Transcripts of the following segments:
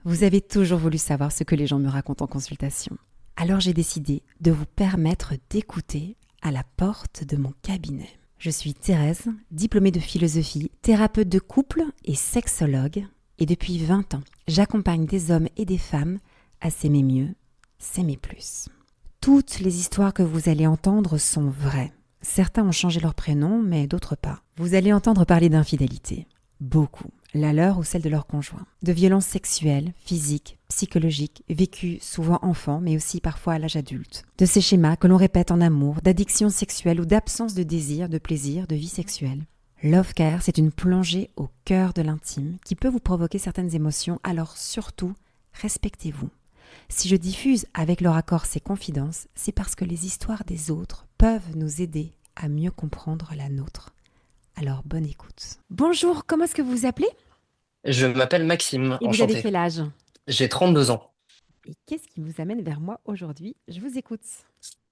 Vous avez toujours voulu savoir ce que les gens me racontent en consultation. Alors j'ai décidé de vous permettre d'écouter à la porte de mon cabinet. Je suis Thérèse, diplômée de philosophie, thérapeute de couple et sexologue. Et depuis 20 ans, j'accompagne des hommes et des femmes à s'aimer mieux, s'aimer plus. Toutes les histoires que vous allez entendre sont vraies. Certains ont changé leur prénom, mais d'autres pas. Vous allez entendre parler d'infidélité. Beaucoup. La leur ou celle de leur conjoint. De violences sexuelles, physiques, psychologiques, vécues souvent enfants, mais aussi parfois à l'âge adulte. De ces schémas que l'on répète en amour, d'addiction sexuelle ou d'absence de désir, de plaisir, de vie sexuelle. Love Care, c'est une plongée au cœur de l'intime qui peut vous provoquer certaines émotions, alors surtout, respectez-vous. Si je diffuse avec leur accord ces confidences, c'est parce que les histoires des autres peuvent nous aider à mieux comprendre la nôtre. Alors bonne écoute. Bonjour, comment est-ce que vous vous appelez? Je m'appelle Maxime, Et vous avez enchanté. quel âge? J'ai 32 ans. Et qu'est-ce qui vous amène vers moi aujourd'hui? Je vous écoute.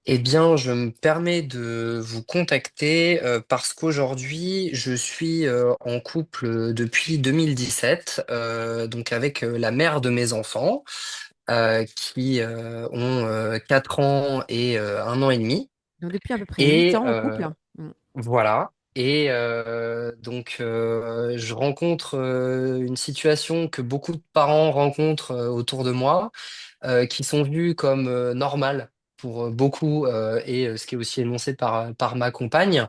Eh bien, je me permets de vous contacter parce qu'aujourd'hui, je suis en couple depuis 2017, donc avec la mère de mes enfants, qui ont 4 ans et 1 an et demi. Donc depuis à peu près 8 Et ans en couple. voilà. Et donc, je rencontre une situation que beaucoup de parents rencontrent autour de moi, qui sont vus comme normales pour beaucoup, et ce qui est aussi énoncé par ma compagne.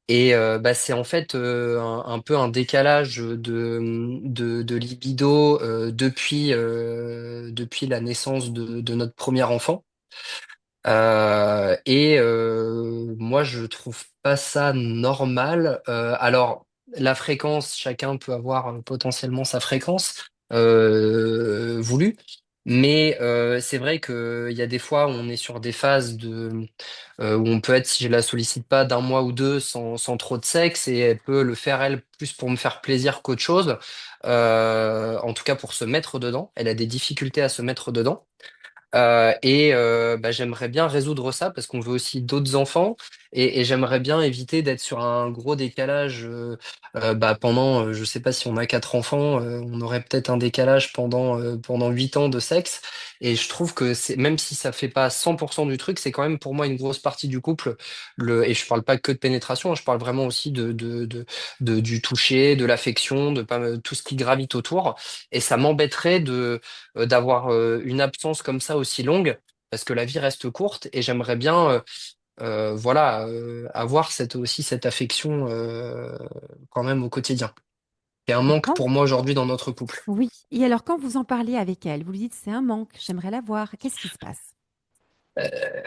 Et bah, c'est en fait un peu un décalage de libido depuis la naissance de notre premier enfant. Et moi, je trouve pas ça normal. Alors, la fréquence, chacun peut avoir potentiellement sa fréquence voulue, mais c'est vrai qu'il y a des fois où on est sur des phases où on peut être, si je la sollicite pas, d'un mois ou deux sans trop de sexe, et elle peut le faire elle plus pour me faire plaisir qu'autre chose. En tout cas, pour se mettre dedans, elle a des difficultés à se mettre dedans. Et bah, j'aimerais bien résoudre ça parce qu'on veut aussi d'autres enfants, et j'aimerais bien éviter d'être sur un gros décalage bah, pendant, je sais pas si on a 4 enfants, on aurait peut-être un décalage pendant 8 ans de sexe. Et je trouve que c'est, même si ça fait pas 100% du truc, c'est quand même pour moi une grosse partie du couple. Et je parle pas que de pénétration, hein, je parle vraiment aussi du toucher, de l'affection, de pas, tout ce qui gravite autour. Et ça m'embêterait d'avoir une absence comme ça aussi longue, parce que la vie reste courte, et j'aimerais bien voilà, avoir cette affection quand même au quotidien. C'est un Et manque quand pour moi aujourd'hui dans notre couple. Oui. Et alors quand vous en parlez avec elle, vous lui dites c'est un manque, j'aimerais la voir. Qu'est-ce qui se passe?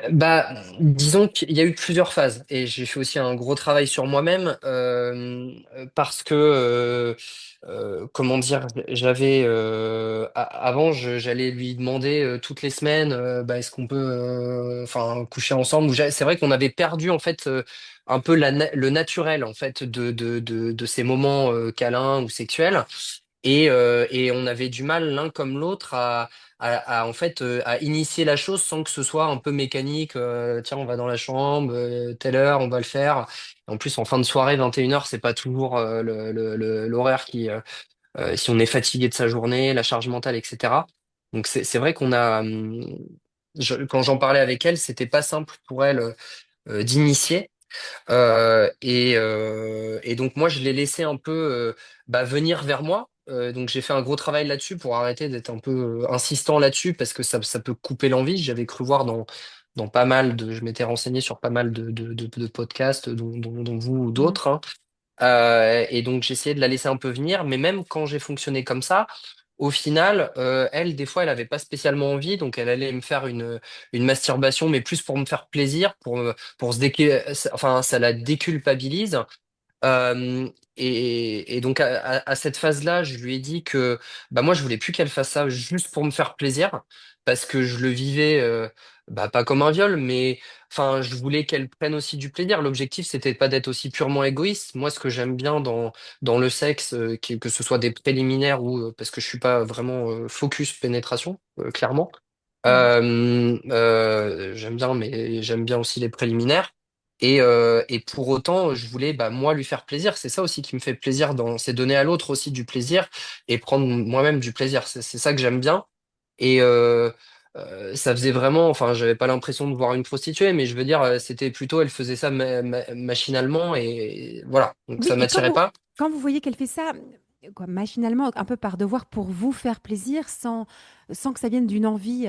Bah, disons qu'il y a eu plusieurs phases, et j'ai fait aussi un gros travail sur moi-même, parce que comment dire, j'avais avant, j'allais lui demander toutes les semaines, bah, est-ce qu'on peut enfin coucher ensemble. C'est vrai qu'on avait perdu en fait un peu le naturel en fait de ces moments câlins ou sexuels. Et on avait du mal l'un comme l'autre en fait à initier la chose sans que ce soit un peu mécanique. Tiens, on va dans la chambre, telle heure, on va le faire. En plus, en fin de soirée, 21 h, c'est pas toujours l'horaire si on est fatigué de sa journée, la charge mentale, etc. Donc c'est vrai qu'on a, quand j'en parlais avec elle, c'était pas simple pour elle d'initier. Et donc moi, je l'ai laissé un peu bah, venir vers moi. Donc j'ai fait un gros travail là-dessus pour arrêter d'être un peu insistant là-dessus, parce que ça peut couper l'envie. J'avais cru voir dans pas mal je m'étais renseigné sur pas mal de podcasts, dont vous ou Mm. d'autres, hein. Et donc j'essayais de la laisser un peu venir, mais même quand j'ai fonctionné comme ça, au final, elle, des fois, elle avait pas spécialement envie, donc elle allait me faire une masturbation, mais plus pour me faire plaisir, pour enfin, ça la déculpabilise. Euh, et donc à cette phase-là, je lui ai dit que bah moi je voulais plus qu'elle fasse ça juste pour me faire plaisir, parce que je le vivais bah, pas comme un viol, mais enfin je voulais qu'elle prenne aussi du plaisir. L'objectif c'était pas d'être aussi purement égoïste. Moi, ce que j'aime bien dans le sexe, que ce soit des préliminaires ou parce que je suis pas vraiment focus pénétration, clairement. Mm. J'aime bien, mais j'aime bien aussi les préliminaires. Et pour autant, je voulais bah, moi lui faire plaisir. C'est ça aussi qui me fait plaisir c'est donner à l'autre aussi du plaisir et prendre moi-même du plaisir. C'est ça que j'aime bien. Et ça faisait vraiment, enfin, j'avais pas l'impression de voir une prostituée, mais je veux dire, c'était plutôt, elle faisait ça machinalement et voilà. Donc Oui, ça et m'attirait pas. quand vous voyez qu'elle fait ça, quoi, machinalement, un peu par devoir pour vous faire plaisir, sans que ça vienne d'une envie,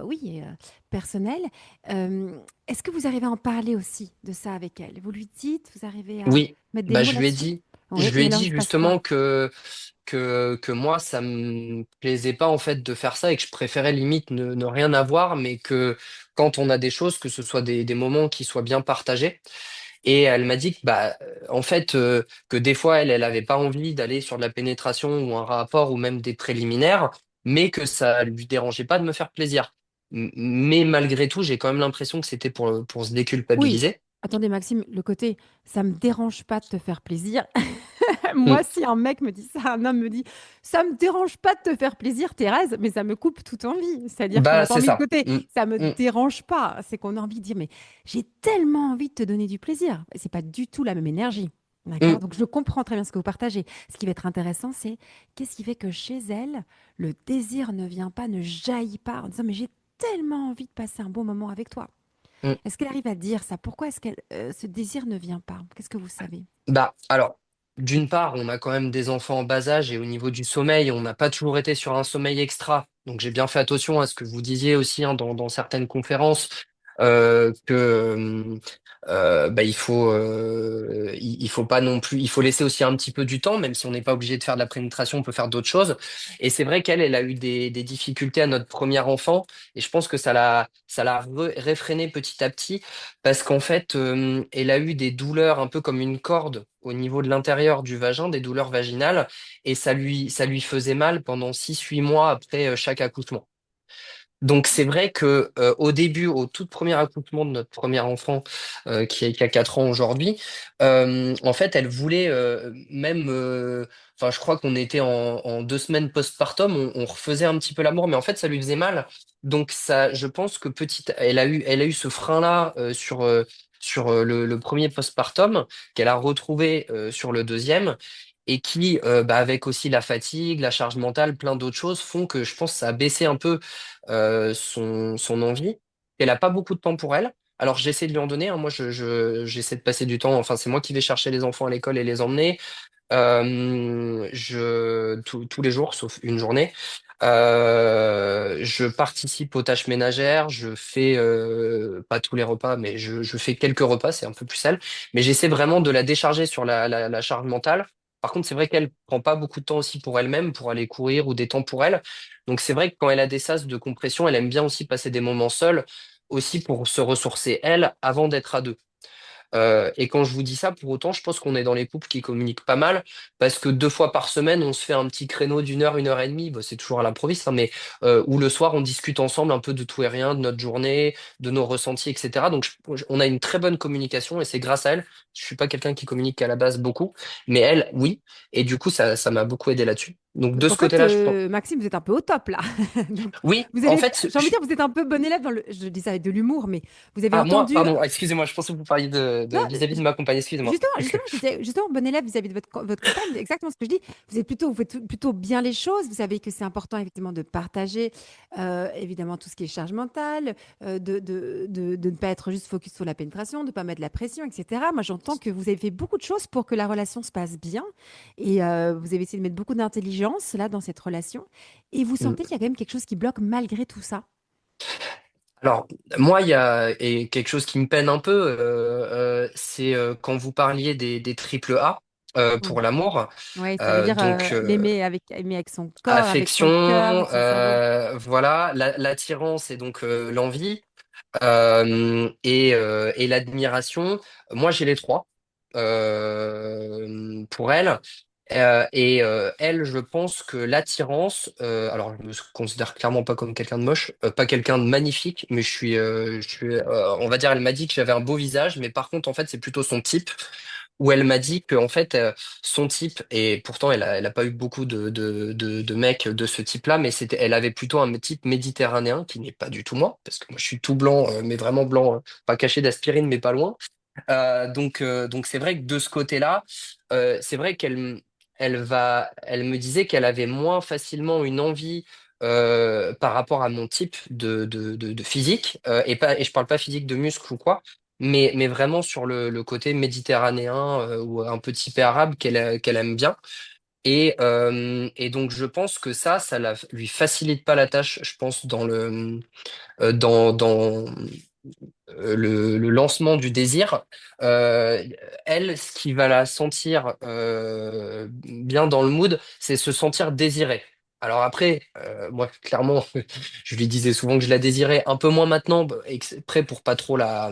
oui, personnelle, euh, est-ce que vous arrivez à en parler aussi de ça avec elle? Vous lui dites, vous arrivez à Oui, mettre des bah mots là-dessus? je Oui, lui et ai alors il dit se passe quoi? justement que moi, ça me plaisait pas en fait de faire ça et que je préférais limite ne rien avoir, mais que quand on a des choses, que ce soit des moments qui soient bien partagés. Et elle m'a dit que bah en fait que des fois elle avait pas envie d'aller sur de la pénétration ou un rapport ou même des préliminaires, mais que ça lui dérangeait pas de me faire plaisir. Mais malgré tout, j'ai quand même l'impression que c'était pour se Oui, déculpabiliser. attendez Maxime, le côté, ça me dérange pas de te faire plaisir. Moi, Mm. si un mec me dit ça, un homme me dit, ça me dérange pas de te faire plaisir, Thérèse, mais ça me coupe toute envie. C'est-à-dire qu'on Bah n'a pas c'est envie de ça. côté, Mm. ça me Mm. dérange pas. C'est qu'on a envie de dire, mais j'ai tellement envie de te donner du plaisir. Et c'est pas du tout la même énergie. D'accord? Mm. Donc je comprends très bien ce que vous partagez. Ce qui va être intéressant, c'est qu'est-ce qui fait que chez elle, le désir ne vient pas, ne jaillit pas en disant, mais j'ai tellement envie de passer un bon moment avec toi. Mm. Est-ce qu'elle arrive à dire ça? Pourquoi est-ce que ce désir ne vient pas? Qu'est-ce que vous savez? Bah, alors, d'une part, on a quand même des enfants en bas âge et au niveau du sommeil, on n'a pas toujours été sur un sommeil extra. Donc, j'ai bien fait attention à ce que vous disiez aussi hein, dans certaines conférences, que bah, il faut pas non plus, il faut laisser aussi un petit peu du temps, même si on n'est pas obligé de faire de la pénétration, on peut faire d'autres choses. Et c'est vrai elle a eu des difficultés à notre premier enfant, et je pense que ça l'a réfréné petit à petit parce qu'en fait, elle a eu des douleurs un peu comme une corde au niveau de l'intérieur du vagin, des douleurs vaginales, et ça lui faisait mal pendant 6 8 mois après chaque accouchement. Donc c'est vrai que au début, au tout premier accouchement de notre premier enfant, qui a 4 ans aujourd'hui, en fait, elle voulait même, enfin, je crois qu'on était en 2 semaines postpartum, on refaisait un petit peu l'amour, mais en fait, ça lui faisait mal. Donc ça, je pense que elle a eu ce frein-là sur le premier postpartum qu'elle a retrouvé sur le deuxième. Et qui, bah, avec aussi la fatigue, la charge mentale, plein d'autres choses, font que je pense que ça a baissé un peu son envie. Elle a pas beaucoup de temps pour elle. Alors j'essaie de lui en donner, hein. Moi, j'essaie de passer du temps. Enfin, c'est moi qui vais chercher les enfants à l'école et les emmener. Tous les jours, sauf une journée. Je participe aux tâches ménagères. Je fais pas tous les repas, mais je fais quelques repas. C'est un peu plus sale. Mais j'essaie vraiment de la décharger sur la charge mentale. Par contre, c'est vrai qu'elle prend pas beaucoup de temps aussi pour elle-même, pour aller courir ou des temps pour elle. Donc c'est vrai que quand elle a des sas de compression, elle aime bien aussi passer des moments seuls, aussi pour se ressourcer elle avant d'être à deux. Et quand je vous dis ça, pour autant, je pense qu'on est dans les couples qui communiquent pas mal, parce que 2 fois par semaine, on se fait un petit créneau d'une heure et demie, bah, c'est toujours à l'improviste, hein, mais où le soir, on discute ensemble un peu de tout et rien, de notre journée, de nos ressentis, etc. Donc, on a une très bonne communication, et c'est grâce à elle. Je suis pas quelqu'un qui communique à la base beaucoup, mais elle, oui. Et du coup, ça m'a beaucoup aidé là-dessus. Donc, de Donc ce en fait, côté-là, je pense. Maxime, vous êtes un peu au top là. Donc Oui, vous en avez, fait, j'ai envie de dire, vous êtes un peu bon élève dans le. Je dis ça avec de l'humour, mais vous avez ah, moi, entendu. pardon, excusez-moi, je pensais que vous parliez Non, vis-à-vis de ma compagne, excusez-moi. justement, je disais justement bon élève vis-à-vis de votre compagne. Exactement ce que je dis. Vous êtes plutôt, vous faites plutôt bien les choses. Vous savez que c'est important effectivement de partager, évidemment tout ce qui est charge mentale, de ne pas être juste focus sur la pénétration, de ne pas mettre de la pression, etc. Moi, j'entends que vous avez fait beaucoup de choses pour que la relation se passe bien, et vous avez essayé de mettre beaucoup d'intelligence là dans cette relation, et vous sentez qu'il y a quand même quelque chose qui bloque malgré tout ça. Alors, moi, il y a et quelque chose qui me peine un peu, c'est quand vous parliez des triple A Oui. pour l'amour. Ouais, ça veut dire Donc, aimer avec son corps, avec affection, son cœur, avec son cerveau. voilà, l'attirance et donc l'envie et l'admiration. Moi, j'ai les trois pour elle. Elle, je pense que l'attirance, alors je me considère clairement pas comme quelqu'un de moche, pas quelqu'un de magnifique, mais on va dire, elle m'a dit que j'avais un beau visage, mais par contre, en fait, c'est plutôt son type. où elle m'a dit que en fait son type, et pourtant elle a pas eu beaucoup de mecs de ce type-là, mais elle avait plutôt un type méditerranéen qui n'est pas du tout moi, parce que moi je suis tout blanc, mais vraiment blanc, pas caché d'aspirine, mais pas loin. Donc c'est vrai que de ce côté-là, c'est vrai elle me disait qu'elle avait moins facilement une envie par rapport à mon type de physique, et je parle pas physique de muscle ou quoi, mais vraiment sur le côté méditerranéen ou un peu typé arabe qu'elle aime bien. Et donc je pense que lui facilite pas la tâche, je pense, dans le lancement du désir. Euh, Elle, ce qui va la sentir bien dans le mood, c'est se sentir désirée. Alors après, moi, clairement, je lui disais souvent que je la désirais un peu moins maintenant, exprès pour pas trop la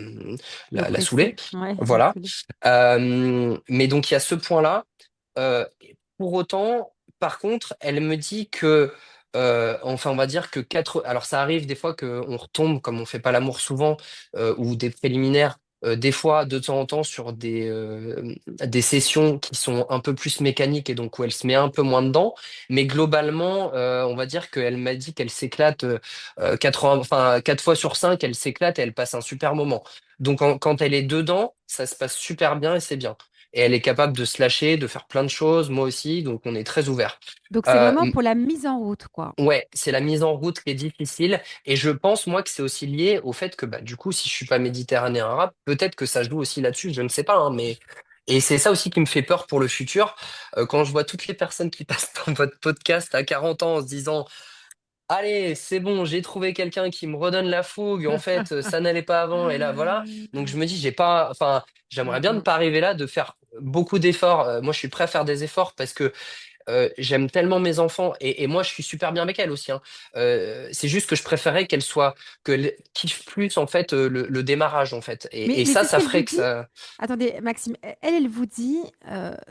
saouler. L'oppresser, ouais, la Voilà. saouler. Mais donc, il y a ce point-là. Euh, pour autant, par contre, elle me dit que, enfin, on va dire que alors ça arrive des fois qu'on retombe, comme on fait pas l'amour souvent, ou des préliminaires, des fois, de temps en temps, sur des sessions qui sont un peu plus mécaniques et donc où elle se met un peu moins dedans. Mais globalement, on va dire qu'elle m'a dit qu'elle s'éclate 4 fois sur 5, elle s'éclate et elle passe un super moment. Donc quand elle est dedans, ça se passe super bien et c'est bien. Et elle est capable de se lâcher, de faire plein de choses, moi aussi, donc on est très ouvert. Donc, c'est Euh, vraiment pour la mise en route, quoi. Ouais, c'est la mise en route qui est difficile et je pense moi que c'est aussi lié au fait que bah du coup si je suis pas méditerranéen arabe, peut-être que ça joue aussi là-dessus, je ne sais pas hein, mais et c'est ça aussi qui me fait peur pour le futur. Quand je vois toutes les personnes qui passent dans votre podcast à 40 ans en se disant allez, c'est bon, j'ai trouvé quelqu'un qui me redonne la fougue. En fait, ça n'allait pas avant et là voilà. Donc je me dis j'ai pas enfin, j'aimerais bien ne Mm. pas arriver là de faire beaucoup d'efforts. Moi je suis prêt à faire des efforts parce que j'aime tellement mes enfants et moi je suis super bien avec elle aussi, hein. C'est juste que je préférais qu'elle kiffe plus en fait le démarrage en fait. Et Mais ça, c'est ce ça qu'elle vous ferait que dit? ça. Attendez, Maxime, elle vous dit,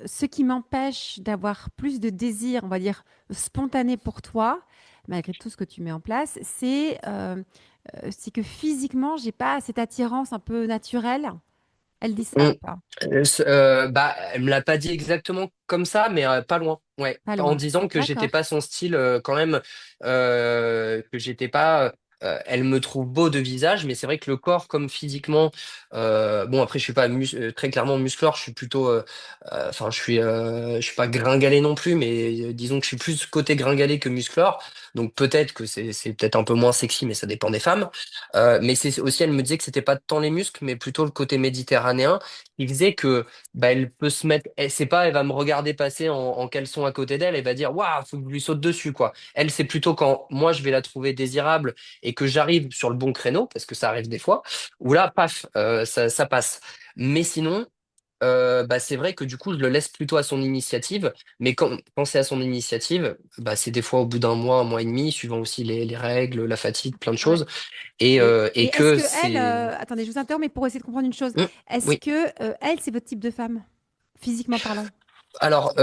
ce qui m'empêche d'avoir plus de désir, on va dire, spontané pour toi, malgré tout ce que tu mets en place, c'est que physiquement, j'ai pas cette attirance un peu naturelle. Elle dit ça Mm. ou pas? Bah, elle me l'a pas dit exactement comme ça, mais pas loin. Ouais, Pas en loin. disant que j'étais D'accord. pas son style quand même, que j'étais pas. Elle me trouve beau de visage, mais c'est vrai que le corps, comme physiquement, bon après je suis pas très clairement musclore, je suis plutôt, enfin je suis pas gringalé non plus, mais disons que je suis plus côté gringalé que musclore, donc peut-être que c'est peut-être un peu moins sexy, mais ça dépend des femmes. Mais c'est aussi, elle me disait que c'était pas tant les muscles, mais plutôt le côté méditerranéen il faisait que bah, elle peut se mettre, c'est pas, elle va me regarder passer en caleçon à côté d'elle et va dire waouh, faut que je lui saute dessus quoi. Elle, c'est plutôt quand moi je vais la trouver désirable et que j'arrive sur le bon créneau parce que ça arrive des fois où là, paf, ça passe. Mais sinon. Bah, c'est vrai que du coup, je le laisse plutôt à son initiative. Mais quand c'est à son initiative, bah, c'est des fois au bout d'un mois, un mois et demi, suivant aussi les règles, la fatigue, plein de Ouais. choses. Et, Et et est-ce que que elle, c'est. attendez, je vous interromps, mais pour essayer de comprendre une chose, est-ce Oui. que elle, c'est votre type de femme, physiquement parlant? Alors,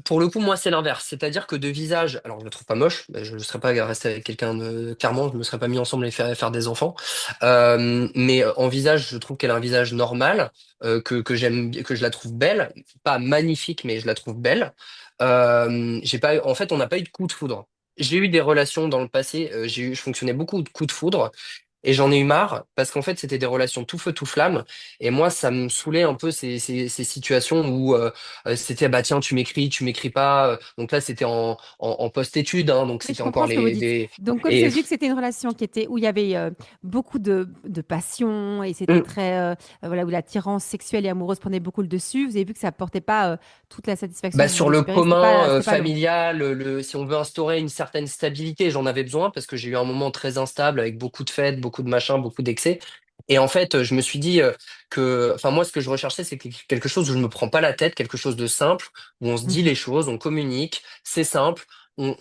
pour le coup, moi, c'est l'inverse. C'est-à-dire que de visage, alors je le trouve pas moche, bah, je ne serais pas resté avec quelqu'un de, clairement, je me serais pas mis ensemble et faire des enfants. Mais en visage, je trouve qu'elle a un visage normal, que j'aime, que je la trouve belle, pas magnifique, mais je la trouve belle. En fait, on n'a pas eu de coup de foudre. J'ai eu des relations dans le passé, je fonctionnais beaucoup de coups de foudre. Et j'en ai eu marre parce qu'en fait c'était des relations tout feu tout flamme et moi ça me saoulait un peu ces situations où c'était bah tiens tu m'écris pas. Donc là c'était en post-études hein, donc Oui, je c'était encore comprends ce que vous les dites. des Donc, comme et c'est vu que c'était une relation qui était où il y avait beaucoup de passion et c'était hum, très voilà où l'attirance sexuelle et amoureuse prenait beaucoup le dessus, vous avez vu que ça apportait pas toute la satisfaction bah que vous sur le espérez. commun C'était pas long. familial si on veut instaurer une certaine stabilité j'en avais besoin parce que j'ai eu un moment très instable avec beaucoup de fêtes beaucoup de machins beaucoup d'excès et en fait je me suis dit que enfin moi ce que je recherchais c'est quelque chose où je me prends pas la tête quelque chose de simple où on se dit Mhm. les choses on communique c'est simple on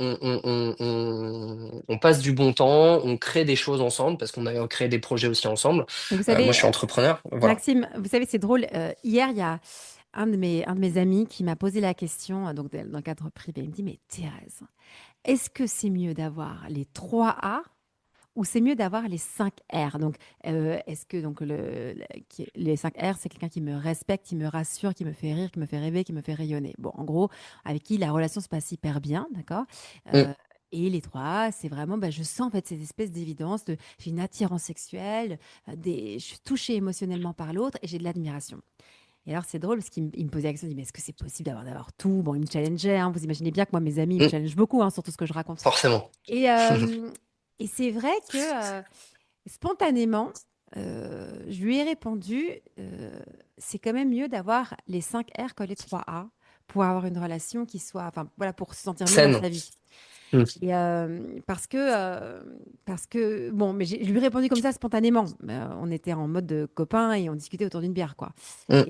passe du bon temps on crée des choses ensemble parce qu'on a créé des projets aussi ensemble. Mais vous Moi savez, je suis entrepreneur voilà. Maxime, vous savez, c'est drôle. Hier, il y a un de mes amis qui m'a posé la question, donc dans le cadre privé. Il me dit, mais Thérèse, est-ce que c'est mieux d'avoir les 3 A ou c'est mieux d'avoir les 5 R? Donc, est-ce que donc les 5 R, c'est quelqu'un qui me respecte, qui me rassure, qui me fait rire, qui me fait rêver, qui me fait rayonner. Bon, en gros, avec qui la relation se passe hyper bien, d'accord? Mm. Euh, et les 3 A, c'est vraiment, bah, je sens en fait cette espèce d'évidence de j'ai une attirance sexuelle, je suis touchée émotionnellement par l'autre et j'ai de l'admiration. Et alors, c'est drôle parce qu'il me posait la question, il dit, mais est-ce que c'est possible d'avoir tout? Bon, il me challengeait, hein, vous imaginez bien que moi, mes amis, ils me Mm. challengent beaucoup hein, sur tout ce que je raconte. Forcément. Et, euh, et c'est vrai que spontanément, je lui ai répondu, c'est quand même mieux d'avoir les 5 R que les 3 A pour avoir une relation qui soit, enfin voilà, pour se sentir mieux dans Scène. sa vie. Mm. Et parce que, bon, mais je lui ai répondu comme ça spontanément. On était en mode de copain et on discutait autour d'une bière, quoi. Mm.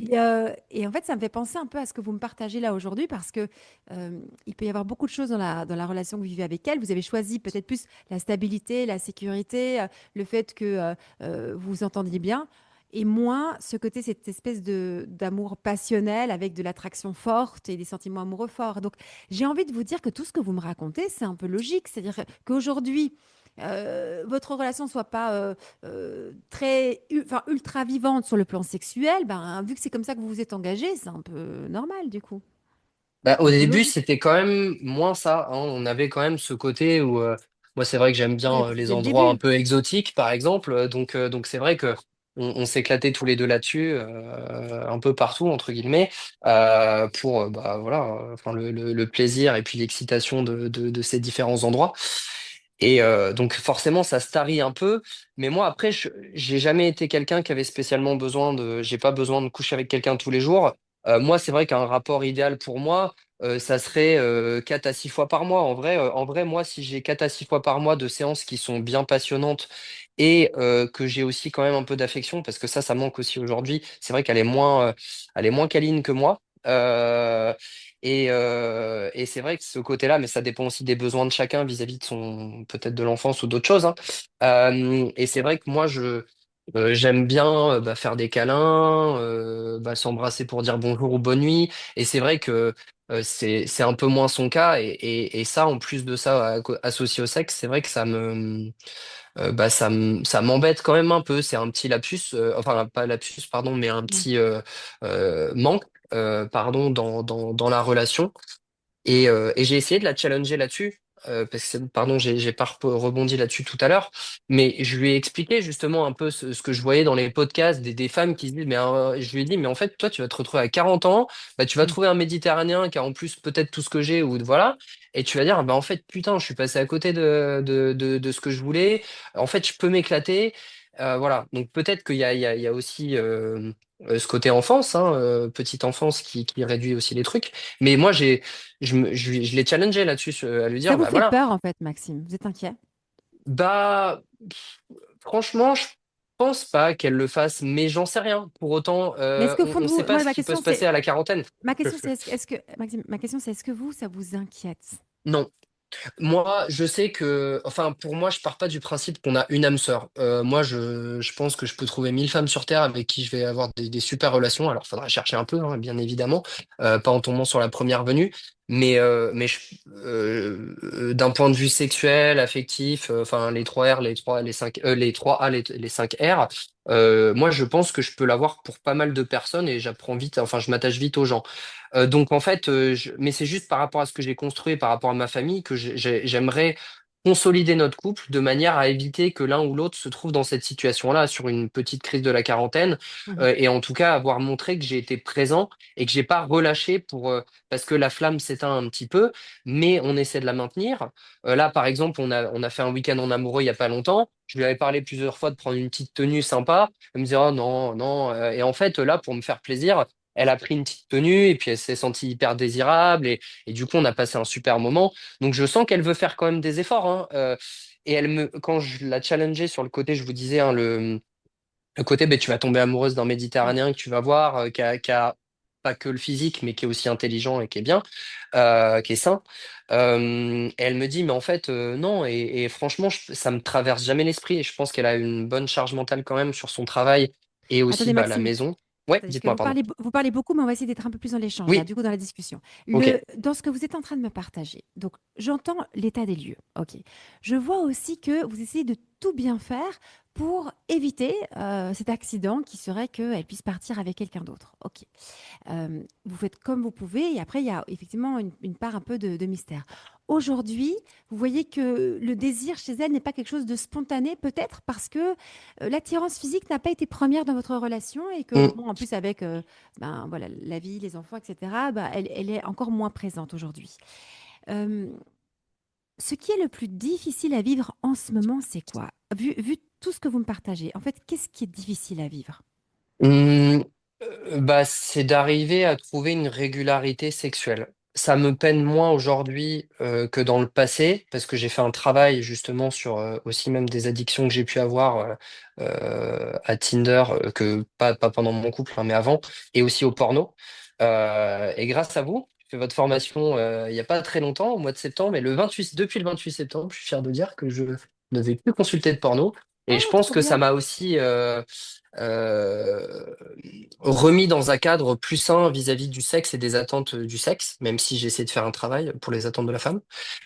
Et en fait, ça me fait penser un peu à ce que vous me partagez là aujourd'hui parce que il peut y avoir beaucoup de choses dans la relation que vous vivez avec elle. Vous avez choisi peut-être plus la stabilité, la sécurité, le fait que vous vous entendiez bien. Et moins ce côté, cette espèce de d'amour passionnel avec de l'attraction forte et des sentiments amoureux forts. Donc, j'ai envie de vous dire que tout ce que vous me racontez, c'est un peu logique. C'est-à-dire qu'aujourd'hui, votre relation soit pas enfin, ultra vivante sur le plan sexuel, ben, vu que c'est comme ça que vous vous êtes engagé, c'est un peu normal du coup. Bah, C'est au un peu début, logique. c'était quand même moins ça, hein. On avait quand même ce côté où, moi, c'est vrai que j'aime Oui, et bien puis les c'est le endroits un début. peu exotiques, par exemple. Donc c'est vrai que on s'éclatait tous les deux là-dessus, un peu partout, entre guillemets, pour bah, voilà, enfin, le plaisir et puis l'excitation de ces différents endroits. Et donc forcément, ça se tarit un peu. Mais moi, après, j'ai jamais été quelqu'un qui avait spécialement besoin de. J'ai pas besoin de coucher avec quelqu'un tous les jours. Moi, c'est vrai qu'un rapport idéal pour moi, ça serait 4 à 6 fois par mois. En vrai, moi, si j'ai 4 à 6 fois par mois de séances qui sont bien passionnantes et que j'ai aussi quand même un peu d'affection, parce que ça manque aussi aujourd'hui. C'est vrai elle est moins câline que moi. Et c'est vrai que ce côté-là, mais ça dépend aussi des besoins de chacun vis-à-vis de son, peut-être de l'enfance ou d'autres choses, hein. Et c'est vrai que moi, j'aime bien bah, faire des câlins, bah, s'embrasser pour dire bonjour ou bonne nuit. Et c'est vrai que c'est un peu moins son cas. Et ça, en plus de ça, associé au sexe, c'est vrai que bah, ça m'embête quand même un peu. C'est un petit lapsus, enfin pas lapsus, pardon, mais un Ouais. petit manque, pardon, dans la relation. Et j'ai essayé de la challenger là-dessus, parce que, pardon, j'ai pas rebondi là-dessus tout à l'heure, mais je lui ai expliqué justement un peu ce que je voyais dans les podcasts des femmes qui se disent, mais je lui ai dit, mais en fait, toi, tu vas te retrouver à 40 ans, bah, tu vas Mm. trouver un Méditerranéen qui a en plus peut-être tout ce que j'ai, ou voilà, et tu vas dire, bah, en fait, putain, je suis passé à côté de ce que je voulais, en fait, je peux m'éclater. Voilà, donc peut-être qu'il y a aussi ce côté enfance, hein, petite enfance qui réduit aussi les trucs. Mais moi, je l'ai challengé là-dessus, à lui Ça dire, vous bah fait voilà, peur en fait, Maxime? Vous êtes inquiet? bah franchement, je pense pas qu'elle le fasse, mais j'en sais rien. Pour autant, Mais est-ce que au fond on de ne vous, sait pas moi ce ma qui peut question se passer c'est, à la quarantaine. Maxime, ma question c'est est-ce que vous, ça vous inquiète? Non. Moi, je sais que, enfin, pour moi, je pars pas du principe qu'on a une âme sœur. Moi, je pense que je peux trouver 1000 femmes sur Terre avec qui je vais avoir des super relations. Alors, il faudra chercher un peu, hein, bien évidemment, pas en tombant sur la première venue, mais d'un point de vue sexuel, affectif, enfin, les 3 R, les 3 A, les 5 R, moi, je pense que je peux l'avoir pour pas mal de personnes et j'apprends vite, enfin, je m'attache vite aux gens. Donc en fait, mais c'est juste par rapport à ce que j'ai construit, par rapport à ma famille, que j'aimerais consolider notre couple de manière à éviter que l'un ou l'autre se trouve dans cette situation-là, sur une petite crise de la quarantaine, Mhm. et en tout cas avoir montré que j'ai été présent et que j'ai pas relâché parce que la flamme s'éteint un petit peu, mais on essaie de la maintenir. Là, par exemple, on a fait un week-end en amoureux il y a pas longtemps. Je lui avais parlé plusieurs fois de prendre une petite tenue sympa. Elle me disait, oh non, non. Et en fait, là, pour me faire plaisir, elle a pris une petite tenue et puis elle s'est sentie hyper désirable et du coup on a passé un super moment. Donc je sens qu'elle veut faire quand même des efforts, hein. Et quand je la challengeais sur le côté, je vous disais, hein, le côté, ben, tu vas tomber amoureuse d'un Ouais. Méditerranéen que tu vas voir, qui a pas que le physique, mais qui est aussi intelligent et qui est bien, qui est sain. Et elle me dit, mais en fait, non. Et franchement, ça me traverse jamais l'esprit. Et je pense qu'elle a une bonne charge mentale quand même sur son travail et aussi Attendez, bah, la Maxime. maison. Ouais, C'est-à-dire que dites-moi, pardon. vous parlez beaucoup, mais on va essayer d'être un peu plus dans l'échange, là, Oui, du coup, dans la discussion. ok. Dans ce que vous êtes en train de me partager, donc j'entends l'état des lieux. OK. Je vois aussi que vous essayez de tout bien faire pour éviter cet accident qui serait qu'elle puisse partir avec quelqu'un d'autre. OK. Vous faites comme vous pouvez et après, il y a effectivement une part un peu de mystère. Aujourd'hui, vous voyez que le désir chez elle n'est pas quelque chose de spontané, peut-être parce que l'attirance physique n'a pas été première dans votre relation et que, Mm. bon, en plus, avec ben, voilà, la vie, les enfants, etc., ben, elle est encore moins présente aujourd'hui. Euh, Ce qui est le plus difficile à vivre en ce moment, c'est quoi? Vu tout ce que vous me partagez, en fait, qu'est-ce qui est difficile à vivre? Hum, Bah, c'est d'arriver à trouver une régularité sexuelle. Ça me peine moins aujourd'hui que dans le passé, parce que j'ai fait un travail justement sur aussi même des addictions que j'ai pu avoir à Tinder, que pas pendant mon couple, hein, mais avant, et aussi au porno. Et grâce à vous, j'ai fait votre formation il n'y a pas très longtemps, au mois de septembre, et depuis le 28 septembre, je suis fier de dire que je ne vais plus consulter de porno. Et je Oh, pense trop que ça bien. m'a aussi euh, remis dans un cadre plus sain vis-à-vis du sexe et des attentes du sexe, même si j'essaie de faire un travail pour les attentes de la femme.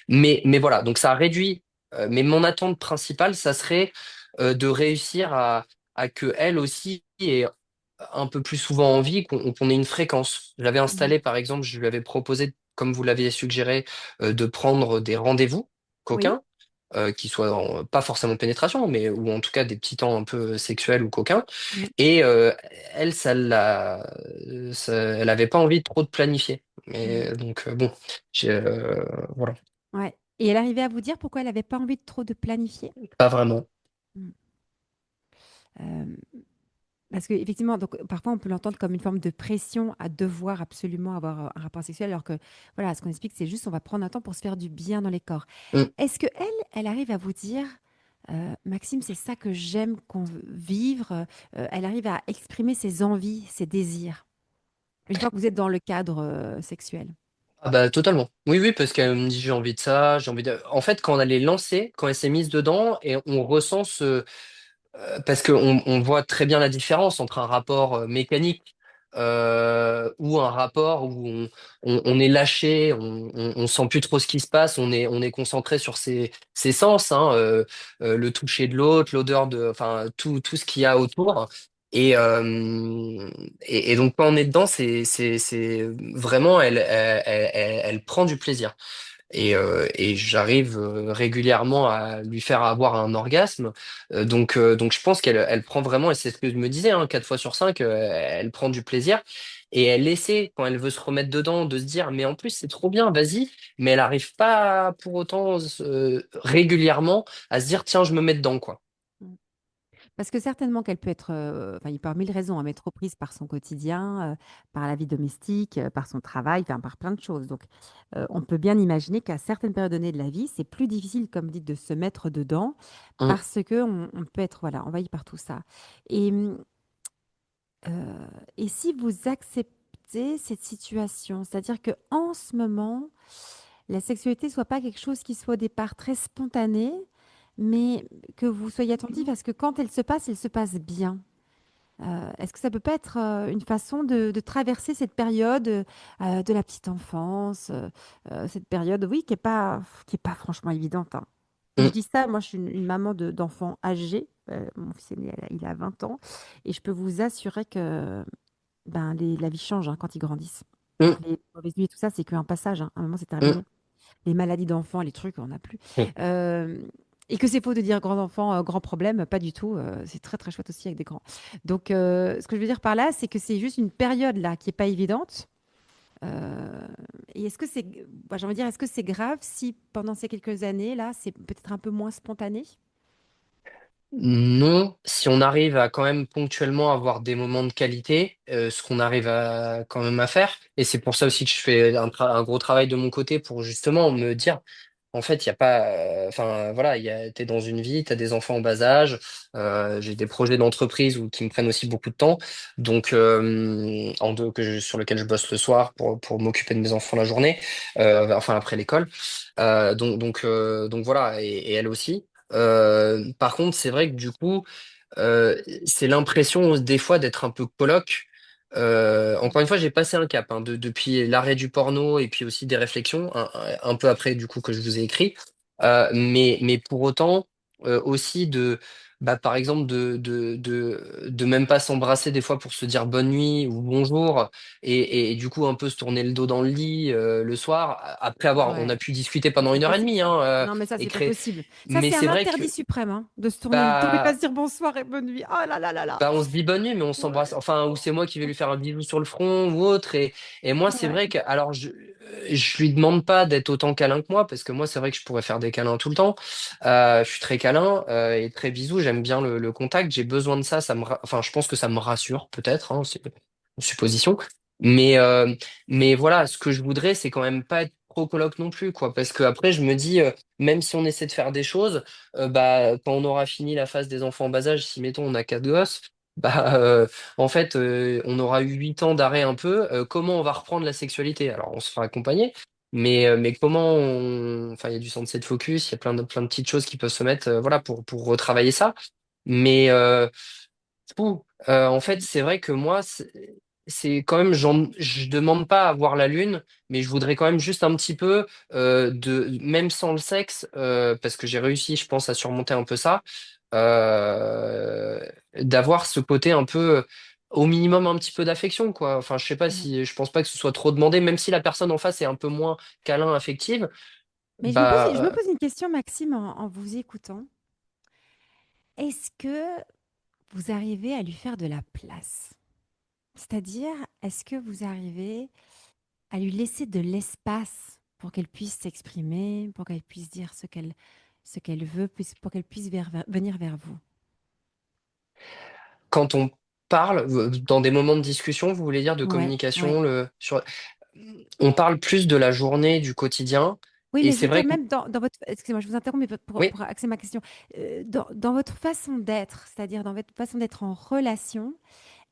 Mais voilà, donc ça a réduit. Mais mon attente principale, ça serait de réussir à que elle aussi ait un peu plus souvent envie qu'on ait une fréquence. J'avais Mhm. installé, par exemple, je lui avais proposé, comme vous l'aviez suggéré, de prendre des rendez-vous Oui. coquins qui soient pas forcément pénétration, mais ou en tout cas des petits temps un peu sexuels ou coquins. Mm, Et elle, elle avait pas envie de trop de planifier. mm. Mais donc bon, j'ai, voilà, Ouais. Et elle arrivait à vous dire pourquoi elle avait pas envie de trop de planifier? pas vraiment. Mm. Euh, Parce qu'effectivement, donc parfois on peut l'entendre comme une forme de pression à devoir absolument avoir un rapport sexuel, alors que voilà, ce qu'on explique, c'est juste on va prendre un temps pour se faire du bien dans les corps. Mm. Est-ce que elle arrive à vous dire, Maxime, c'est ça que j'aime qu'on vivre, elle arrive à exprimer ses envies, ses désirs, une fois que vous êtes dans le cadre sexuel. Ah bah totalement. Oui, oui, parce qu'elle me dit j'ai envie de ça, j'ai envie de. En fait, quand elle est lancée, quand elle s'est mise dedans, et on ressent ce, parce qu'on on voit très bien la différence entre un rapport mécanique ou un rapport où on est lâché, on sent plus trop ce qui se passe, on est concentré sur ses sens, hein, le toucher de l'autre, l'odeur de, enfin tout ce qu'il y a autour. Et, et donc quand on est dedans, c'est vraiment elle prend du plaisir et j'arrive régulièrement à lui faire avoir un orgasme. Donc je pense elle prend vraiment, et c'est ce que je me disais, hein, 4 fois sur 5, elle prend du plaisir. Et elle essaie, quand elle veut se remettre dedans, de se dire, mais en plus c'est trop bien, vas-y. Mais elle n'arrive pas pour autant régulièrement à se dire, tiens, je me mets dedans, quoi. Parce que certainement qu'elle peut être, enfin, il peut y avoir mille raisons à mettre aux prises par son quotidien, par la vie domestique, par son travail, enfin, par plein de choses. Donc, on peut bien imaginer qu'à certaines périodes données de la vie, c'est plus difficile, comme dit, de se mettre dedans Hum, parce que on peut être, voilà, envahi par tout ça. Et, et si vous acceptez cette situation, c'est-à-dire que en ce moment, la sexualité soit pas quelque chose qui soit au départ très spontané, mais que vous soyez attentif à ce que quand elle se passe bien. Est-ce que ça peut pas être une façon de traverser cette période de la petite enfance, cette période, oui, qui est pas franchement évidente, hein. Et je hum, dis ça, moi je suis une maman d'enfants âgés, mon fils aîné, il a 20 ans, et je peux vous assurer que ben, la vie change hein, quand ils grandissent. hum, Donc les mauvaises nuits et tout ça, c'est qu'un passage, hein. À un moment c'est hum, terminé. Les maladies d'enfants, les trucs, on n'a plus. hum. Euh, et que c'est faux de dire grands enfants, grands problèmes, pas du tout. C'est très très chouette aussi avec des grands. Donc, ce que je veux dire par là, c'est que c'est juste une période là qui est pas évidente. Euh, et est-ce que c'est, bah, j'ai envie de dire, est-ce que c'est grave si pendant ces quelques années là, c'est peut-être un peu moins spontané? Non, si on arrive à quand même ponctuellement avoir des moments de qualité, ce qu'on arrive à quand même à faire, et c'est pour ça aussi que je fais un gros travail de mon côté pour justement me dire, en fait, il y a pas, enfin voilà, t'es dans une vie, t'as des enfants en bas âge, j'ai des projets d'entreprise qui me prennent aussi beaucoup de temps, donc sur lequel je bosse le soir pour m'occuper de mes enfants la journée, enfin après l'école, donc voilà, et elle aussi. Par contre, c'est vrai que du coup, c'est l'impression des fois d'être un peu coloc. Encore une fois, j'ai passé un cap, hein, depuis l'arrêt du porno et puis aussi des réflexions, un peu après du coup que je vous ai écrit. Mais pour autant, aussi bah, par exemple, de même pas s'embrasser des fois pour se dire bonne nuit ou bonjour et du coup un peu se tourner le dos dans le lit le soir, après on a Ouais, pu discuter c'est pendant pas une heure et possible demie, ça. hein, Non, mais ça, et c'est pas créer. possible. Ça, Mais c'est un c'est vrai interdit que suprême, hein, de se tourner le dos et pas bah, se dire bonsoir et bonne nuit. Oh là là là là. bah, on se dit bonne nuit, mais on s'embrasse. Ouais, Enfin, ou c'est moi qui vais lui faire un bisou sur le front ou autre. Et moi, c'est ouais. vrai que, alors, je lui demande pas d'être autant câlin que moi, parce que moi, c'est vrai que je pourrais faire des câlins tout le temps. Je suis très câlin et très bisou. J'aime bien le contact. J'ai besoin de ça. Enfin, je pense que ça me rassure, peut-être. Hein, c'est une supposition. Mais, euh, mais voilà, ce que je voudrais, c'est quand même pas être trop coloc non plus, quoi. Parce que après, je me dis, même si on essaie de faire des choses, bah, quand on aura fini la phase des enfants en bas âge, si mettons on a quatre gosses, bah, en fait, on aura eu 8 ans d'arrêt un peu. Comment on va reprendre la sexualité? Alors, on se fera accompagner, mais enfin, il y a du sunset focus, il y a plein de petites choses qui peuvent se mettre, voilà, pour retravailler ça. Mais en fait, c'est vrai que moi, c'est quand même, je demande pas à voir la lune, mais je voudrais quand même juste un petit peu même sans le sexe, parce que j'ai réussi, je pense, à surmonter un peu ça, euh, d'avoir ce côté un peu, au minimum, un petit peu d'affection, quoi. Enfin, je sais pas Ouais. si, je pense pas que ce soit trop demandé, même si la personne en face est un peu moins câlin, affective, Mais je me bah, pose une question, Maxime, en vous écoutant. Est-ce que vous arrivez à lui faire de la place? C'est-à-dire, est-ce que vous arrivez à lui laisser de l'espace pour qu'elle puisse s'exprimer, pour qu'elle puisse dire ce qu'elle veut, pour qu'elle puisse venir vers vous? quand on parle, dans des moments de discussion, vous voulez dire de Ouais, ouais. communication, on parle plus de la journée, du quotidien, Oui, et mais je c'est veux dire, vrai que même dans votre... Excusez-moi, je vous interromps, mais oui, pour axer ma question. Dans votre façon d'être, c'est-à-dire dans votre façon d'être en relation,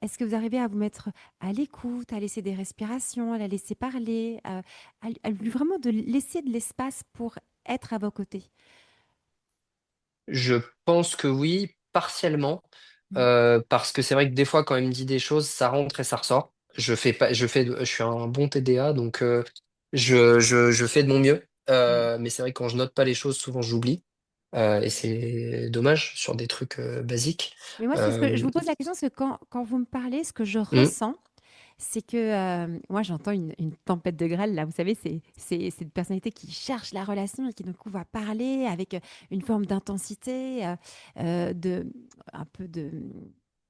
est-ce que vous arrivez à vous mettre à l'écoute, à laisser des respirations, à la laisser parler, à lui vraiment de laisser de l'espace pour être à vos côtés? je pense que oui, partiellement, Mm, parce que c'est vrai que des fois, quand il me dit des choses, ça rentre et ça ressort. Je fais pas, je suis un bon TDA, donc je fais de mon mieux. mm. Mais c'est vrai que quand je note pas les choses, souvent j'oublie. Et c'est dommage sur des trucs basiques. Mais moi, c'est ce que je Euh, vous pose la question, parce que quand vous me parlez, ce que je hmm, ressens, c'est que moi, j'entends une tempête de grêle, là, vous savez, c'est une personnalité qui cherche la relation et qui, du coup, va parler avec une forme d'intensité, un peu de...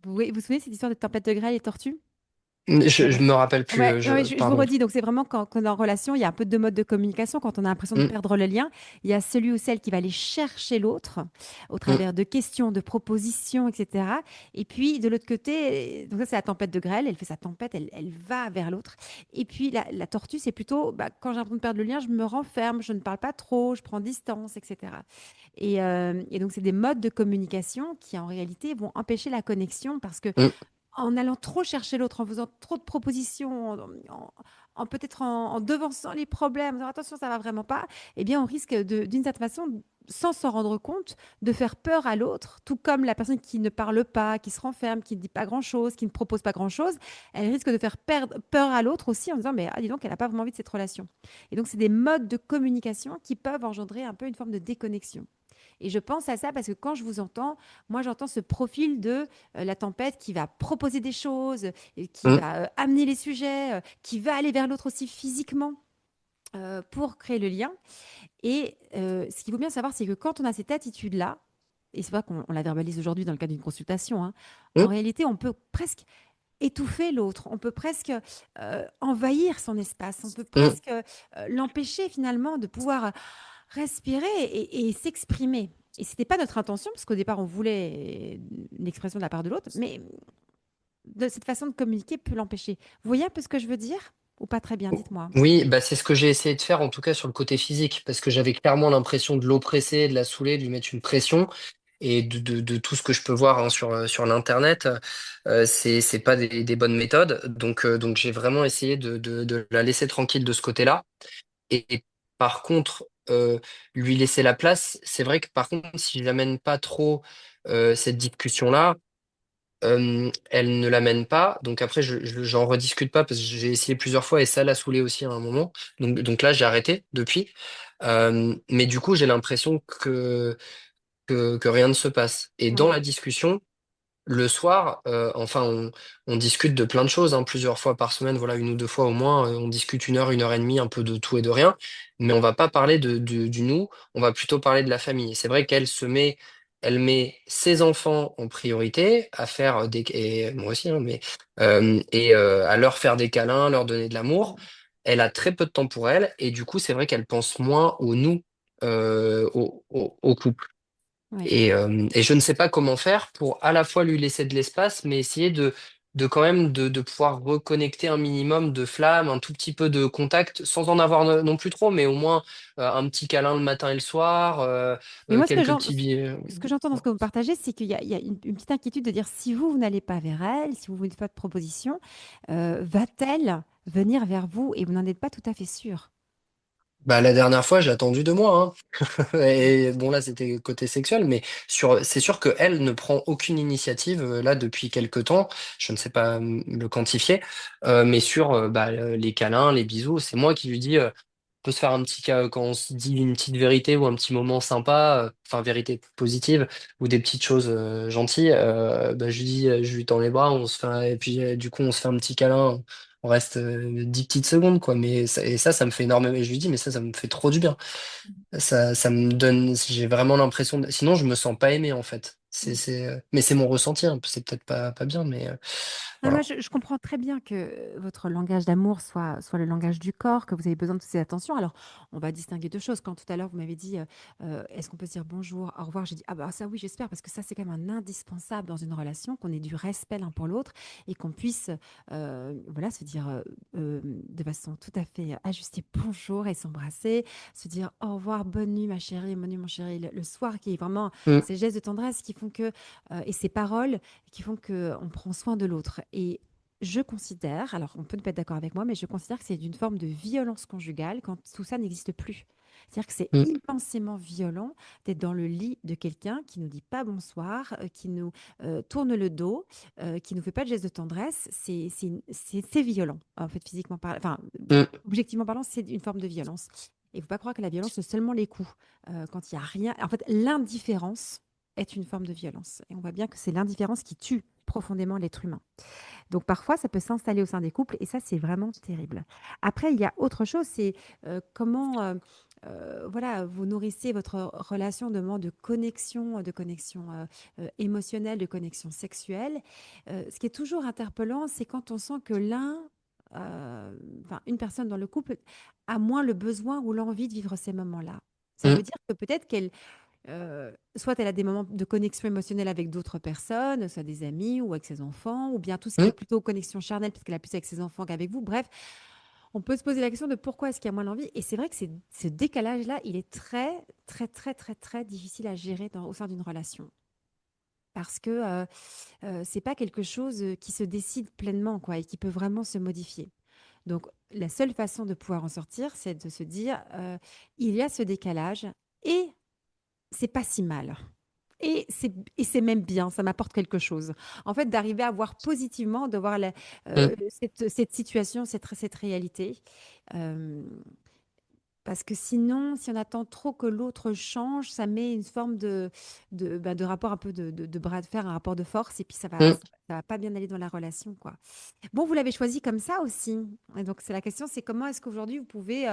vous vous souvenez de cette histoire de tempête de grêle et tortue? je me rappelle plus, Ouais, ouais, je vous pardon. redis, donc c'est vraiment quand on est en relation, il y a un peu deux modes de communication. Quand on a l'impression de Hmm, perdre le lien, il y a celui ou celle qui va aller chercher l'autre au hmm. travers de questions, de propositions, etc. Et puis de l'autre côté, donc ça c'est la tempête de grêle, elle fait sa tempête, elle va vers l'autre. Et puis la tortue, c'est plutôt bah, quand j'ai l'impression de perdre le lien, je me renferme, je ne parle pas trop, je prends distance, etc. Et donc c'est des modes de communication qui en réalité vont empêcher la connexion parce que Hmm. en allant trop chercher l'autre, en faisant trop de propositions, peut-être en devançant les problèmes, en disant attention, ça va vraiment pas, eh bien, on risque d'une certaine façon, sans s'en rendre compte, de faire peur à l'autre, tout comme la personne qui ne parle pas, qui se renferme, qui ne dit pas grand-chose, qui ne propose pas grand-chose, elle risque de faire perdre peur à l'autre aussi en disant mais ah, dis donc, elle n'a pas vraiment envie de cette relation. Et donc, c'est des modes de communication qui peuvent engendrer un peu une forme de déconnexion. Et je pense à ça parce que quand je vous entends, moi j'entends ce profil de la tempête qui va proposer des choses, qui Hmm. va amener les sujets, qui va aller vers l'autre aussi physiquement pour créer le lien. Et ce qu'il faut bien savoir, c'est que quand on a cette attitude-là, et c'est vrai qu'on la verbalise aujourd'hui dans le cadre d'une consultation, hein, en Hmm. réalité, on peut presque étouffer l'autre, on peut presque envahir son espace, on peut Hmm. presque l'empêcher finalement de pouvoir respirer et s'exprimer. Et c'était pas notre intention, parce qu'au départ, on voulait une expression de la part de l'autre, mais de cette façon de communiquer peut l'empêcher. Vous voyez un peu ce que je veux dire? Ou pas très bien, dites-moi. Oui, bah c'est ce que j'ai essayé de faire en tout cas sur le côté physique, parce que j'avais clairement l'impression de l'oppresser, de la saouler, de lui mettre une pression, et de tout ce que je peux voir hein, sur l'internet, c'est pas des bonnes méthodes. Donc j'ai vraiment essayé de la laisser tranquille de ce côté-là. Et par contre, lui laisser la place, c'est vrai que par contre, si j'amène pas trop cette discussion-là, elle ne l'amène pas. Donc après, j'en rediscute pas parce que j'ai essayé plusieurs fois et ça l'a saoulé aussi à un moment. Donc là, j'ai arrêté depuis. Mais du coup, j'ai l'impression que rien ne se passe. Et dans Oui. la discussion, le soir, enfin, on discute de plein de choses, hein, plusieurs fois par semaine, voilà, une ou deux fois au moins, on discute une heure et demie, un peu de tout et de rien, mais on va pas parler du nous, on va plutôt parler de la famille. Et c'est vrai elle met ses enfants en priorité, à faire et moi aussi, hein, à leur faire des câlins, leur donner de l'amour. Elle a très peu de temps pour elle, et du coup, c'est vrai qu'elle pense moins au nous, au couple. Oui. Et je ne sais pas comment faire pour à la fois lui laisser de l'espace, mais essayer de quand même de pouvoir reconnecter un minimum de flamme, un tout petit peu de contact, sans en avoir non plus trop, mais au moins un petit câlin le matin et le soir, Mais moi, quelques petits billets. ce que j'entends dans ce que vous partagez, c'est qu'il y a une petite inquiétude de dire si vous n'allez pas vers elle, si vous ne faites pas de proposition, va-t-elle venir vers vous et vous n'en êtes pas tout à fait sûr. Bah, la dernière fois, j'ai attendu 2 mois, hein. Et bon, là, c'était côté sexuel, mais c'est sûr que elle ne prend aucune initiative là depuis quelque temps. Je ne sais pas le quantifier, mais sur bah, les câlins, les bisous, c'est moi qui lui dis. Peut se faire un petit cas quand on se dit une petite vérité ou un petit moment sympa, enfin vérité positive ou des petites choses gentilles. Bah, je lui tends les bras, on se fait, et puis du coup on se fait un petit câlin. On reste 10 petites secondes quoi, mais ça me fait énormément. Et je lui dis mais ça me fait trop du bien. Ça me donne, j'ai vraiment l'impression. Sinon je me sens pas aimé en fait. Mais c'est mon ressenti, hein. C'est peut-être pas bien, mais Ah, moi, voilà. je comprends très bien que votre langage d'amour soit le langage du corps, que vous avez besoin de ces attentions. Alors, on va distinguer deux choses. Quand tout à l'heure, vous m'avez dit, est-ce qu'on peut se dire bonjour, au revoir? J'ai dit, ah bah ça oui, j'espère, parce que ça, c'est quand même un indispensable dans une relation, qu'on ait du respect l'un pour l'autre et qu'on puisse voilà, se dire de façon tout à fait ajustée bonjour et s'embrasser, se dire au revoir, bonne nuit ma chérie, bonne nuit mon chéri, le soir, qui est vraiment Mm, ces gestes de tendresse qui font que, et ces paroles qui font qu'on prend soin de l'autre. Et je considère, alors on peut ne pas être d'accord avec moi, mais je considère que c'est d'une forme de violence conjugale quand tout ça n'existe plus. C'est-à-dire que c'est mm, immensément violent d'être dans le lit de quelqu'un qui nous dit pas bonsoir, qui nous tourne le dos, qui nous fait pas de gestes de tendresse. C'est violent, en fait, physiquement parlant. Enfin, mm, objectivement parlant, c'est une forme de violence. Et il ne faut pas croire que la violence, c'est seulement les coups. Quand il n'y a rien. En fait, l'indifférence est une forme de violence. Et on voit bien que c'est l'indifférence qui tue profondément l'être humain. Donc parfois, ça peut s'installer au sein des couples et ça, c'est vraiment terrible. Après, il y a autre chose, c'est comment voilà, vous nourrissez votre relation de connexion émotionnelle, de connexion sexuelle. Ce qui est toujours interpellant, c'est quand on sent que enfin, une personne dans le couple a moins le besoin ou l'envie de vivre ces moments-là. Ça veut mm, dire que peut-être qu'elle soit elle a des moments de connexion émotionnelle avec d'autres personnes, soit des amis ou avec ses enfants, ou bien tout ce qui est mm. plutôt connexion charnelle, puisqu'elle a plus avec ses enfants qu'avec vous. Bref, on peut se poser la question de pourquoi est-ce qu'il y a moins d'envie. Et c'est vrai que ce décalage-là, il est très, très, très, très, très difficile à gérer au sein d'une relation. Parce que c'est pas quelque chose qui se décide pleinement, quoi, et qui peut vraiment se modifier. Donc, la seule façon de pouvoir en sortir, c'est de se dire, il y a ce décalage et c'est pas si mal. Et c'est même bien, ça m'apporte quelque chose. En fait, d'arriver à voir positivement, de voir Mm. cette situation, cette réalité. Euh, Parce que sinon, si on attend trop que l'autre change, ça met une forme de rapport un peu de bras de fer, un rapport de force, et puis Mm. ça va pas bien aller dans la relation, quoi. Bon, vous l'avez choisi comme ça aussi. Et donc, c'est la question, c'est comment est-ce qu'aujourd'hui vous pouvez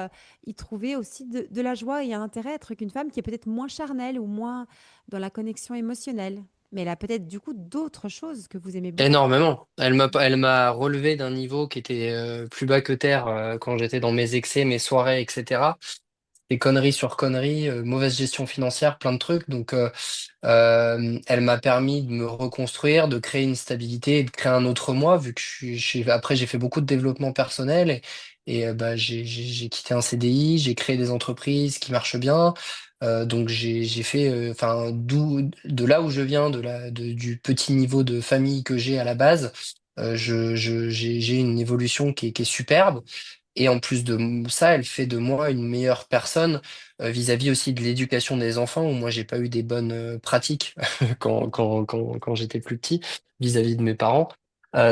y trouver aussi de la joie et un intérêt, être qu'une femme qui est peut-être moins charnelle ou moins dans la connexion émotionnelle. Mais elle a peut-être du coup d'autres choses que vous aimez beaucoup. Énormément. Elle m'a relevé d'un niveau qui était plus bas que terre quand j'étais dans mes excès, mes soirées, etc. Des conneries sur conneries, mauvaise gestion financière, plein de trucs. Donc, elle m'a permis de me reconstruire, de créer une stabilité et de créer un autre moi, vu que après, j'ai fait beaucoup de développement personnel et bah, j'ai quitté un CDI, j'ai créé des entreprises qui marchent bien. Donc, j'ai fait, enfin, de là où je viens, du petit niveau de famille que j'ai à la base, j'ai une évolution qui est superbe. et en plus de ça, elle fait de moi une meilleure personne vis-à-vis aussi de l'éducation des enfants, où moi, j'ai pas eu des bonnes pratiques quand j'étais plus petit vis-à-vis de mes parents.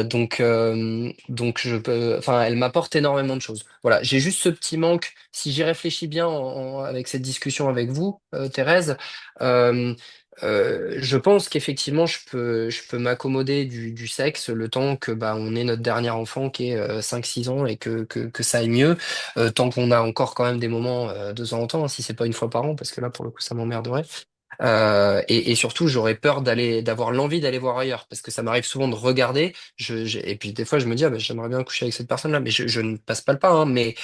Donc enfin, elle m'apporte énormément de choses. Voilà, j'ai juste ce petit manque. Si j'y réfléchis bien avec cette discussion avec vous, Thérèse, euh, je pense qu'effectivement, je peux m'accommoder du sexe le temps que bah, on ait notre dernier enfant qui est 5-6 ans et que ça aille mieux, tant qu'on a encore quand même des moments de temps en temps, hein, si c'est pas une fois par an, parce que là, pour le coup, ça m'emmerderait. Et surtout, j'aurais peur d'avoir l'envie d'aller voir ailleurs, parce que ça m'arrive souvent de regarder. Et puis des fois, je me dis, ah, bah, j'aimerais bien coucher avec cette personne-là, mais je ne passe pas le pas. Hein, mais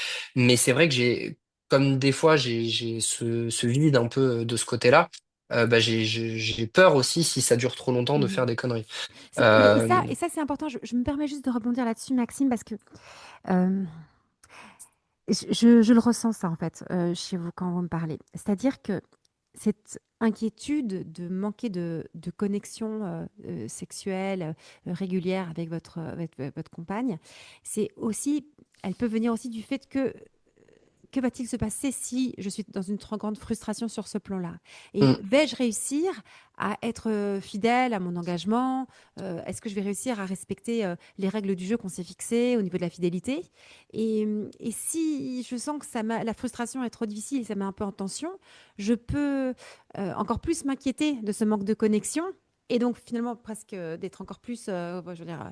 c'est vrai que comme des fois, j'ai ce vide un peu de ce côté-là. Bah, j'ai peur aussi, si ça dure trop longtemps, de faire Mhm. des conneries. Mais Euh, et ça c'est important. Je me permets juste de rebondir là-dessus, Maxime, parce que euh, je le ressens ça en fait chez vous quand vous me parlez. C'est-à-dire que cette inquiétude de manquer de connexion sexuelle régulière avec votre compagne, c'est aussi, elle peut venir aussi du fait que va-t-il se passer si je suis dans une trop grande frustration sur ce plan-là? Et mm, vais-je réussir à être fidèle à mon engagement? Est-ce que je vais réussir à respecter les règles du jeu qu'on s'est fixées au niveau de la fidélité? Et si je sens que la frustration est trop difficile et ça met un peu en tension, je peux encore plus m'inquiéter de ce manque de connexion. Et donc finalement presque d'être encore plus, je veux dire,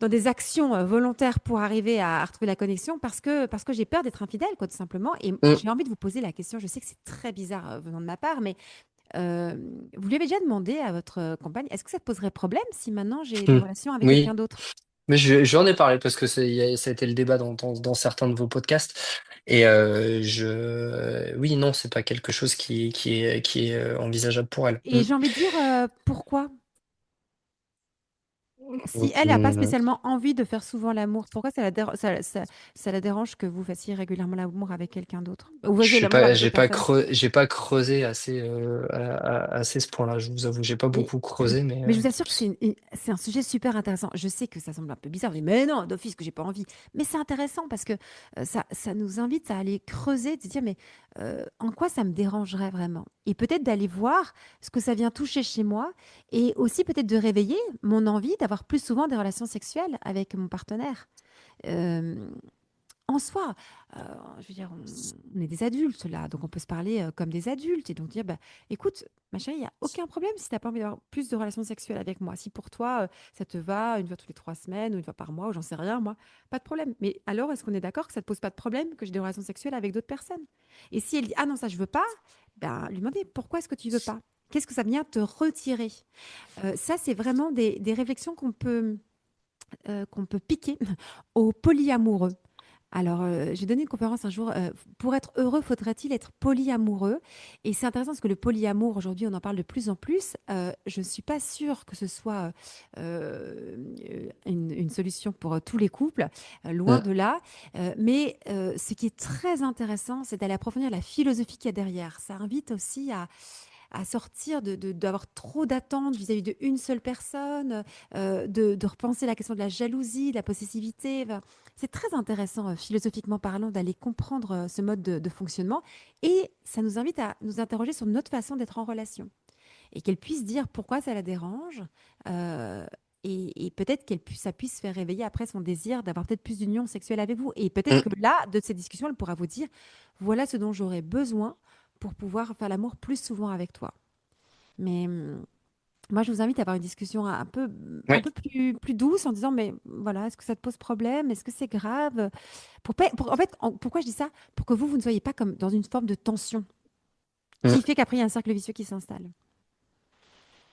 dans des actions volontaires pour arriver à retrouver la connexion parce que j'ai peur d'être infidèle, quoi, tout simplement. Et mm, j'ai envie de vous poser la question. Je sais que c'est très bizarre venant de ma part, mais euh, vous lui avez déjà demandé à votre compagne, est-ce que ça te poserait problème si maintenant j'ai des mm. relations avec quelqu'un Oui, d'autre? mais j'en ai parlé parce que ça a été le débat dans certains de vos podcasts. Et oui, non, c'est pas quelque chose qui est envisageable pour elle. Et j'ai envie de dire, pourquoi? Si elle n'a pas Mm. spécialement envie de faire souvent l'amour, pourquoi ça la dérange que vous fassiez régulièrement l'amour avec quelqu'un d'autre? Ou vous Je faisiez suis l'amour pas, avec d'autres personnes? j'ai pas creusé assez, assez ce point-là. Je vous avoue, j'ai pas Mais, beaucoup creusé, mais mais je vous assure que c'est un sujet super intéressant. Je sais que ça semble un peu bizarre, mais non, d'office que j'ai pas envie. Mais c'est intéressant parce que ça nous invite à aller creuser, de se dire, mais en quoi ça me dérangerait vraiment? Et peut-être d'aller voir ce que ça vient toucher chez moi et aussi peut-être de réveiller mon envie d'avoir plus souvent des relations sexuelles avec mon partenaire. Euh, En soi, heu, je veux dire, on est des adultes là, donc on peut se parler, comme des adultes et donc dire: «Bah, écoute, ma chérie, il y a aucun problème si tu as pas envie d'avoir plus de relations sexuelles avec moi. Si pour toi, ça te va une fois toutes les 3 semaines ou une fois par mois ou j'en sais rien moi, pas de problème. Mais alors est-ce qu'on est d'accord que ça te pose pas de problème que j'ai des relations sexuelles avec d'autres personnes?» Et si elle dit: «Ah non, ça je veux pas», ben, lui demander: «Pourquoi est-ce que tu veux pas? Qu'est-ce que ça vient te retirer?» Ça, c'est vraiment des réflexions qu'on peut piquer aux polyamoureux. Alors, j'ai donné une conférence un jour, pour être heureux, faudrait-il être polyamoureux? Et c'est intéressant parce que le polyamour, aujourd'hui, on en parle de plus en plus. Je ne suis pas sûre que ce soit une solution pour tous les couples, loin mm, de là. Mais ce qui est très intéressant, c'est d'aller approfondir la philosophie qu'il y a derrière. Ça invite aussi à sortir d'avoir trop d'attentes vis-à-vis d'une seule personne, de repenser la question de la jalousie, de la possessivité. Enfin, c'est très intéressant, philosophiquement parlant, d'aller comprendre ce mode de fonctionnement. Et ça nous invite à nous interroger sur notre façon d'être en relation. Et qu'elle puisse dire pourquoi ça la dérange. Et peut-être ça puisse faire réveiller après son désir d'avoir peut-être plus d'union sexuelle avec vous. Et peut-être mm. que là, de cette discussion, elle pourra vous dire, voilà ce dont j'aurais besoin pour pouvoir faire l'amour plus souvent avec toi. Mais moi, je vous invite à avoir une discussion un Oui. peu plus douce en disant, mais voilà, est-ce que ça te pose problème? Est-ce que c'est grave? En fait, pourquoi je dis ça? Pour que vous ne soyez pas comme dans une forme de tension Mm. qui fait qu'après, il y a un cercle vicieux qui s'installe.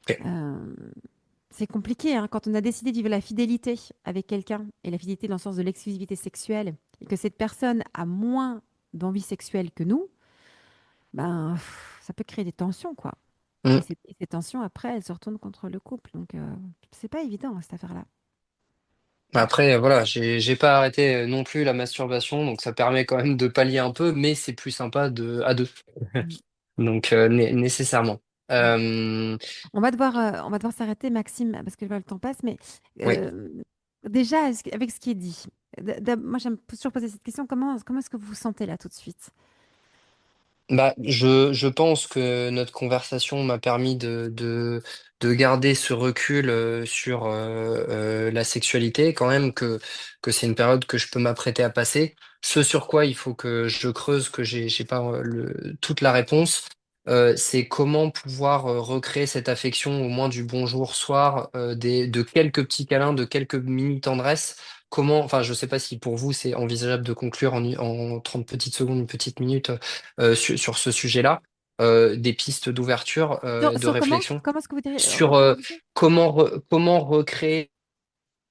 Ok. Euh, c'est compliqué, hein, quand on a décidé de vivre la fidélité avec quelqu'un, et la fidélité dans le sens de l'exclusivité sexuelle, et que cette personne a moins d'envie sexuelle que nous, ben, ça peut créer des tensions, quoi. Mm. Et ces tensions, après, elles se retournent contre le couple. Donc, c'est pas évident, cette affaire-là. Après, voilà, j'ai pas arrêté non plus la masturbation, donc ça permet quand même de pallier un peu, mais c'est plus sympa à deux. Mm. Donc, nécessairement. Mm. Euh, On va devoir s'arrêter, Maxime, parce que le temps passe. Mais oui. euh, Déjà, avec ce qui est dit, moi j'aime toujours poser cette question, comment est-ce que vous vous sentez là tout de suite? Bah, je pense que notre conversation m'a permis de garder ce recul sur la sexualité, quand même, que c'est une période que je peux m'apprêter à passer. Ce sur quoi il faut que je creuse, que j'ai pas toute la réponse, c'est comment pouvoir recréer cette affection, au moins du bonjour soir, de quelques petits câlins, de quelques mini tendresses. Comment, enfin, je sais pas si pour vous c'est envisageable de conclure en 30 petites secondes, une petite minute sur ce sujet-là, des pistes d'ouverture, de Sur comment? réflexion Comment est-ce que vous sur redisez? comment recréer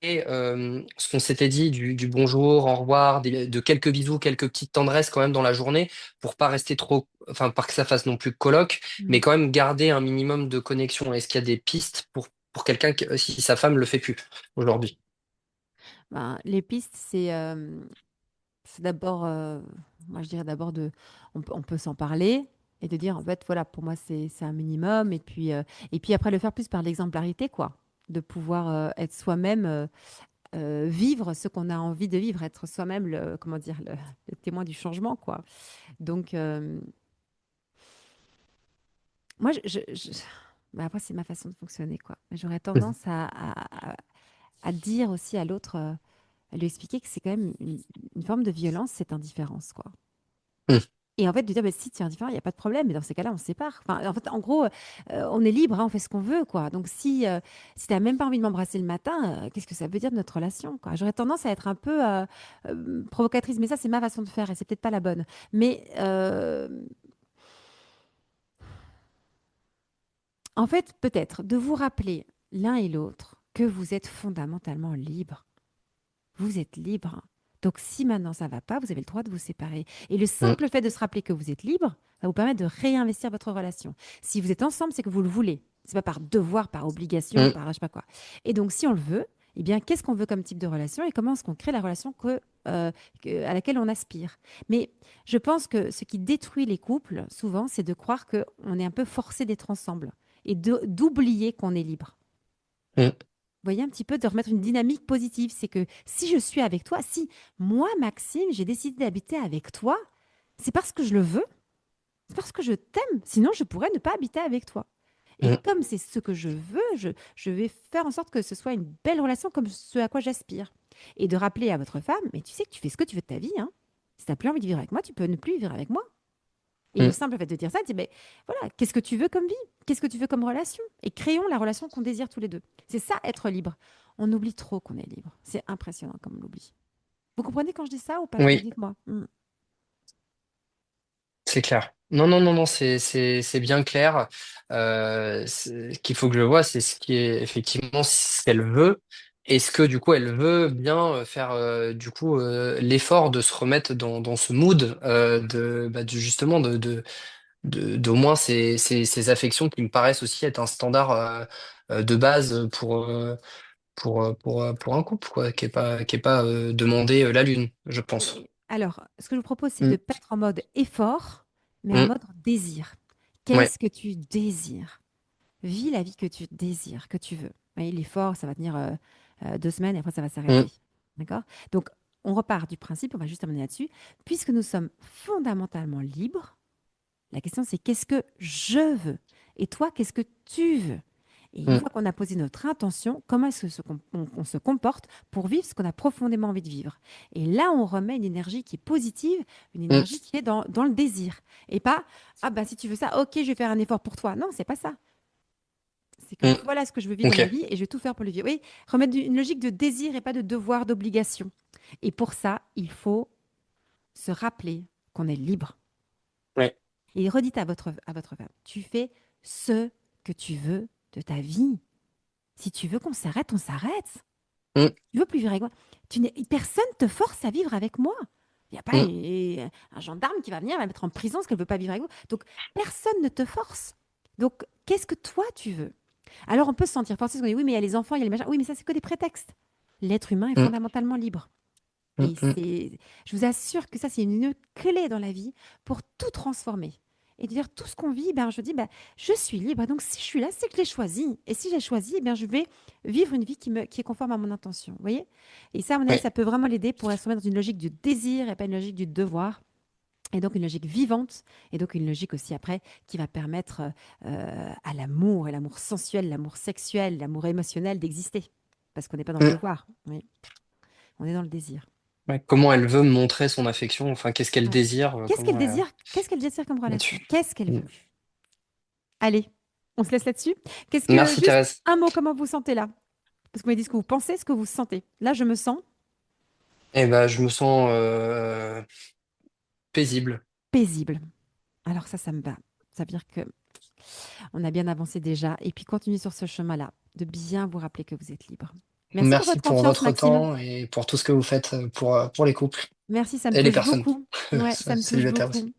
ce qu'on s'était dit du bonjour, au revoir, de quelques bisous, quelques petites tendresses quand même dans la journée pour pas rester trop, enfin, pas que ça fasse non plus colloque, mais Mhm. quand même garder un minimum de connexion. Est-ce qu'il y a des pistes pour quelqu'un si sa femme le fait plus aujourd'hui? Ben, les pistes, c'est d'abord, moi je dirais d'abord on peut s'en parler et de dire en fait voilà pour moi c'est un minimum et puis après le faire plus par l'exemplarité quoi, de pouvoir être soi-même, vivre ce qu'on a envie de vivre, être soi-même le comment dire le témoin du changement quoi. Donc moi bah, après c'est ma façon de fonctionner quoi. Mais j'aurais tendance à dire aussi à l'autre, à lui expliquer que c'est quand même une forme de violence cette indifférence quoi. Mhm. Et en fait, de dire, bah, si tu es indifférent, il n'y a pas de problème, mais dans ces cas-là, on se sépare. Enfin, en fait, en gros, on est libre, hein, on fait ce qu'on veut, quoi. Donc, si tu n'as même pas envie de m'embrasser le matin, qu'est-ce que ça veut dire de notre relation, quoi? J'aurais tendance à être un peu provocatrice, mais ça, c'est ma façon de faire et c'est peut-être pas la bonne. Mais en fait, peut-être de vous rappeler l'un et l'autre que vous êtes fondamentalement libre. Vous êtes libre. Donc, si maintenant ça va pas, vous avez le droit de vous séparer. Et le Mhm. simple fait de se rappeler que vous êtes libre va vous permettre de réinvestir votre relation. Si vous êtes ensemble, c'est que vous le voulez. C'est pas par devoir, par obligation, Mhm. par je sais pas quoi. Et donc, si on le veut, eh bien, qu'est-ce qu'on veut comme type de relation et comment est-ce qu'on crée la relation à laquelle on aspire. Mais je pense que ce qui détruit les couples, souvent, c'est de croire qu'on est un peu forcé d'être ensemble et d'oublier qu'on est libre. Mhm. Vous voyez un petit peu de remettre une dynamique positive. C'est que si je suis avec toi, si moi, Maxime, j'ai décidé d'habiter avec toi, c'est parce que je le veux, c'est parce que je t'aime. Sinon, je pourrais ne pas habiter avec toi. Et Mhm. comme c'est ce que je veux, je vais faire en sorte que ce soit une belle relation comme ce à quoi j'aspire. Et de rappeler à votre femme, mais tu sais que tu fais ce que tu veux de ta vie, hein. Si tu n'as plus envie de vivre avec moi, tu peux ne plus vivre avec moi. Et le Mhm. simple fait de dire ça, tu dis, ben, voilà, qu'est-ce que tu veux comme vie? Qu'est-ce que tu veux comme relation? Et créons la relation qu'on désire tous les deux. C'est ça, être libre. On oublie trop qu'on est libre. C'est impressionnant comme on l'oublie. Vous comprenez quand je dis ça ou pas trop? Oui. Dites-moi. Mm. C'est clair. Non, non, non, non, c'est bien clair. Ce qu'il faut que je vois, c'est ce qui est effectivement ce qu'elle veut. Est-ce que du coup, elle veut bien faire du coup l'effort de se remettre dans ce mood justement d'au moins ces affections qui me paraissent aussi être un standard de base pour un couple quoi, qui est pas demander la lune, je pense. Alors, ce que je vous propose, c'est de Mm, ne pas être en mode effort, mais en mm, mode désir. ouais. Qu'est-ce que tu désires? Vis la vie que tu désires, que tu veux. Oui, l'effort, ça va tenir 2 semaines et après, ça va Mm, s'arrêter. D'accord? Donc, on repart du principe, on va juste terminer là-dessus. Puisque nous sommes fondamentalement libres, la question, c'est qu'est-ce que je veux? Et toi, qu'est-ce que tu veux? Et une mm, fois qu'on a posé notre intention, comment est-ce qu'on se comporte pour vivre ce qu'on a profondément envie de vivre? Et là, on remet une énergie qui est positive, une mm, énergie qui est dans le désir. Et pas, ah bah si tu veux ça, ok, je vais faire un effort pour toi. Non, c'est pas ça. C'est que mm. voilà ce que je veux vivre dans Ok. ma vie et je vais tout faire pour le vivre. Oui, remettre une logique de désir et pas de devoir, d'obligation. Et pour ça, il faut se rappeler qu'on est libre. Ouais. Et redites à votre femme, tu fais ce que tu veux de ta vie. Si tu veux qu'on s'arrête, on s'arrête. Mm, Tu veux plus vivre avec moi. Personne te force à vivre avec moi. Il n'y a pas mm, un gendarme qui va venir la mettre en prison parce qu'elle ne veut pas vivre avec vous. Donc, personne ne te force. Donc, qu'est-ce que toi, tu veux? Alors, on peut se sentir forcé parce qu'on dit, oui, mais il y a les enfants, il y a les machins. Oui, mais ça, c'est que des prétextes. L'être humain est mm, fondamentalement libre. mm, Et mm. je vous assure que ça, c'est une clé dans la vie pour tout transformer. et de dire tout ce qu'on vit, ben, je dis, ben, je suis libre. Donc, si je suis là, c'est que je l'ai choisi. Et si j'ai choisi, eh bien, je vais vivre une vie qui est conforme à mon intention. Vous voyez? Et ça, à mon avis, Oui. ça peut vraiment l'aider pour se mettre dans une logique du désir et pas une logique du devoir. Et donc une logique vivante, et donc une logique aussi après qui va permettre à l'amour, et l'amour sensuel, l'amour sexuel, l'amour émotionnel d'exister. Parce qu'on n'est pas dans le Mm. devoir, oui. On est dans le désir. Ouais. Comment elle veut montrer son affection, enfin, qu'est-ce qu'elle Ouais. désire, Qu'est-ce qu'elle comment désire? Qu'est-ce qu'elle désire comme relation? là-dessus. Qu'est-ce qu'elle Mm. veut? Allez, on se laisse là-dessus. Qu'est-ce que, Merci juste Thérèse. un mot, comment vous sentez là? Parce que vous m'avez dit ce que vous pensez, ce que vous sentez. Là, je me sens Eh ben, je me sens paisible. paisible. Alors ça me va. Ça veut dire que on a bien avancé déjà. Et puis continuez sur ce chemin-là, de bien vous rappeler que vous êtes libre. Merci pour Merci votre pour confiance, votre Maxime. temps et pour tout ce que vous faites pour les couples Merci, ça me et les touche personnes beaucoup. Ouais, ça me touche célibataires aussi. beaucoup.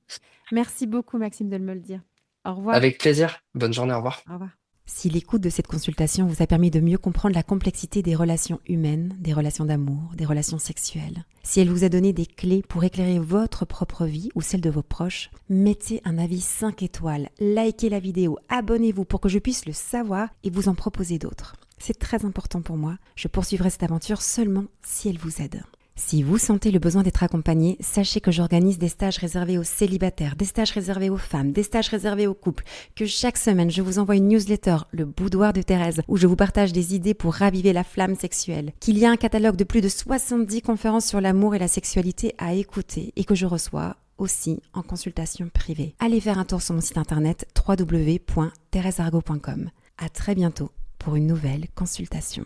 Merci beaucoup, Maxime, de me le dire. Au revoir. Avec plaisir. Bonne journée, au revoir. Au revoir. Si l'écoute de cette consultation vous a permis de mieux comprendre la complexité des relations humaines, des relations d'amour, des relations sexuelles, si elle vous a donné des clés pour éclairer votre propre vie ou celle de vos proches, mettez un avis 5 étoiles, likez la vidéo, abonnez-vous pour que je puisse le savoir et vous en proposer d'autres. C'est très important pour moi. Je poursuivrai cette aventure seulement si elle vous aide. Si vous sentez le besoin d'être accompagné, sachez que j'organise des stages réservés aux célibataires, des stages réservés aux femmes, des stages réservés aux couples, que chaque semaine je vous envoie une newsletter, le boudoir de Thérèse, où je vous partage des idées pour raviver la flamme sexuelle, qu'il y a un catalogue de plus de 70 conférences sur l'amour et la sexualité à écouter et que je reçois aussi en consultation privée. Allez faire un tour sur mon site internet www.thereseargot.com. À très bientôt pour une nouvelle consultation.